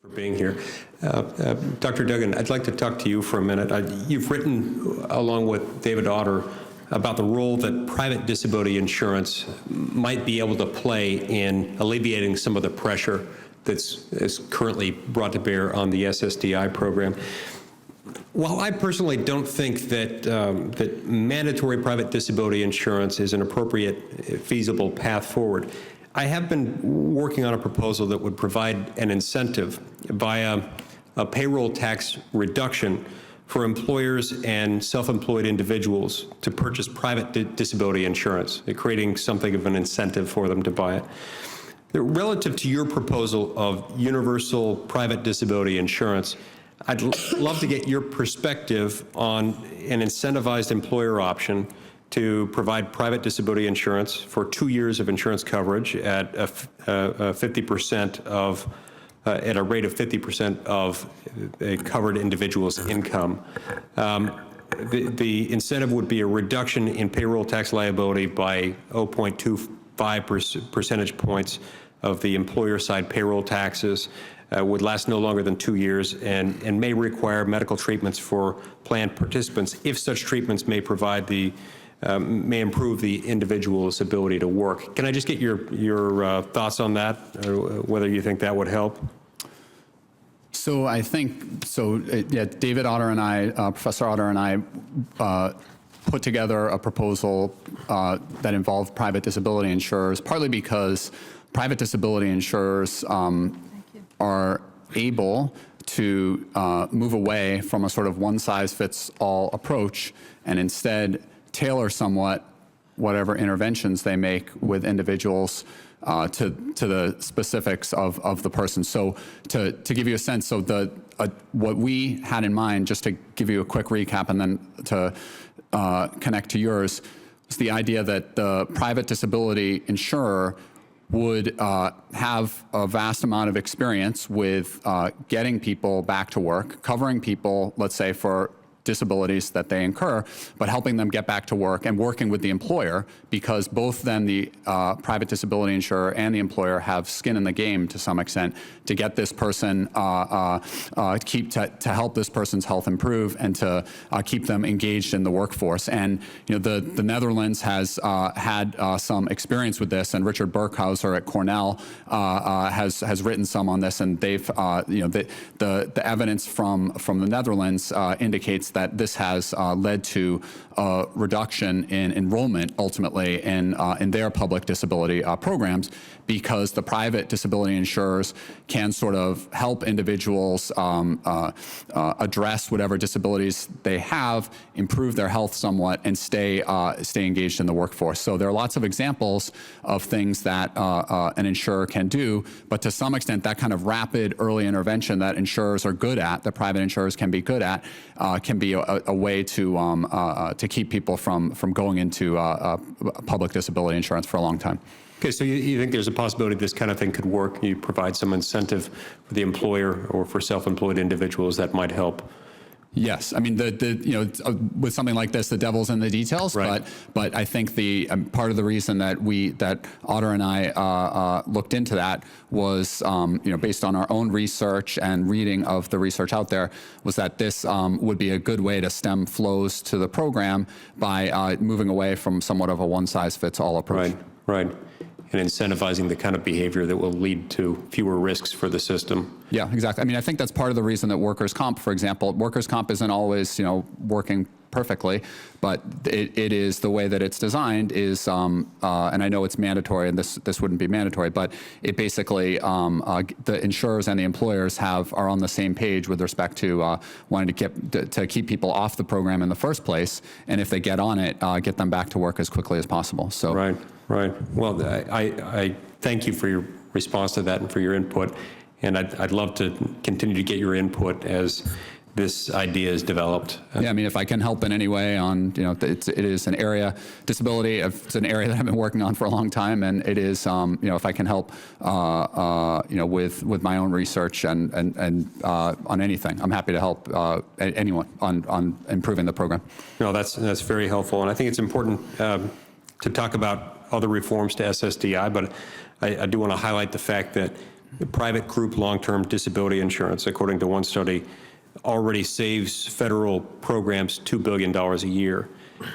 for being here. Dr. Duggan, I'd like to talk to you for a minute. You've written, along with David Otter, about the role that private disability insurance might be able to play in alleviating some of the pressure that's currently brought to bear on the SSDI program. While I personally don't think that that mandatory private disability insurance is an appropriate, feasible path forward, I have been working on a proposal that would provide an incentive via a payroll tax reduction for employers and self-employed individuals to purchase private disability insurance, creating something of an incentive for them to buy it. Relative to your proposal of universal private disability insurance, I'd love to get your perspective on an incentivized employer option to provide private disability insurance for 2 years of insurance coverage at 50% of, at a rate of 50% of a covered individual's income. The incentive would be a reduction in payroll tax liability by 0.25 percentage points of the employer side payroll taxes, would last no longer than 2 years, and may require medical treatments for plan participants if such treatments may provide the may improve the individual's ability to work. Can I just get your thoughts on that, or whether you think that would help? So I think, yeah, David Otter and I, Professor Otter and I put together a proposal that involved private disability insurers, partly because private disability insurers are able to move away from a sort of one-size-fits-all approach and instead tailor somewhat whatever interventions they make with individuals to the specifics of the person. So to give you a sense, so what we had in mind, just to give you a quick recap and then to connect to yours, is the idea that the private disability insurer would have a vast amount of experience with getting people back to work, covering people, let's say, for disabilities that they incur, but helping them get back to work and working with the employer, because both then the private disability insurer and the employer have skin in the game to some extent to get this person, to help this person's health improve and to keep them engaged in the workforce. And the Netherlands has had some experience with this, and Richard Burkhauser at Cornell has written some on this, and they've the evidence from the Netherlands indicates that this has led to a reduction in enrollment ultimately in their public disability programs, because the private disability insurers can sort of help individuals address whatever disabilities they have, improve their health somewhat, and stay engaged in the workforce. So there are lots of examples of things that an insurer can do, but to some extent that kind of rapid early intervention that insurers are good at, that private insurers can be good at, can be a way to keep people from going into public disability insurance for a long time. Okay, so you think there's a possibility this kind of thing could work? You provide some incentive for the employer or for self-employed individuals that might help? Yes, I mean with something like this, the devil's in the details. Right. But I think the part of the reason that Otter and I looked into that was based on our own research and reading of the research out there, was that this would be a good way to stem flows to the program by moving away from somewhat of a one-size-fits-all approach. Right. And incentivizing the kind of behavior that will lead to fewer risks for the system. Yeah, exactly. I mean, I think that's part of the reason that workers' comp, for example, workers' comp isn't always, working perfectly, but it is the way that it's designed is, and I know it's mandatory, and this wouldn't be mandatory, but it basically, the insurers and the employers are on the same page with respect to wanting to keep people off the program in the first place, and if they get on it, get them back to work as quickly as possible. So. Right. Well, I thank you for your response to that and for your input, and I'd love to continue to get your input as this idea is developed. Yeah, I mean, if I can help in any way on, it is an area, disability, it's an area that I've been working on for a long time, and it is, if I can help, with my own research and on anything, I'm happy to help anyone on improving the program. No, that's very helpful, and I think it's important to talk about other reforms to SSDI, but I do want to highlight the fact that private group long-term disability insurance, according to one study, already saves federal programs $2 billion a year.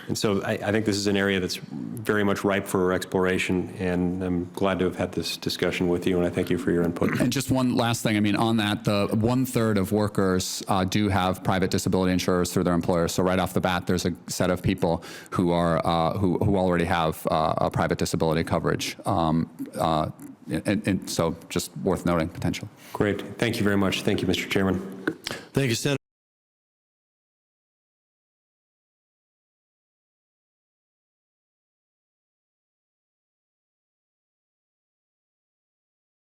And so I think this is an area that's very much ripe for exploration, and I'm glad to have had this discussion with you, and I thank you for your input. And just one last thing, I mean, on that, the 1/3 of workers do have private disability insurers through their employers. So right off the bat, there's a set of people who are who already have a private disability coverage. And so just worth noting potential. Great. Thank you very much. Thank you, Mr. Chairman. Thank you, Senator.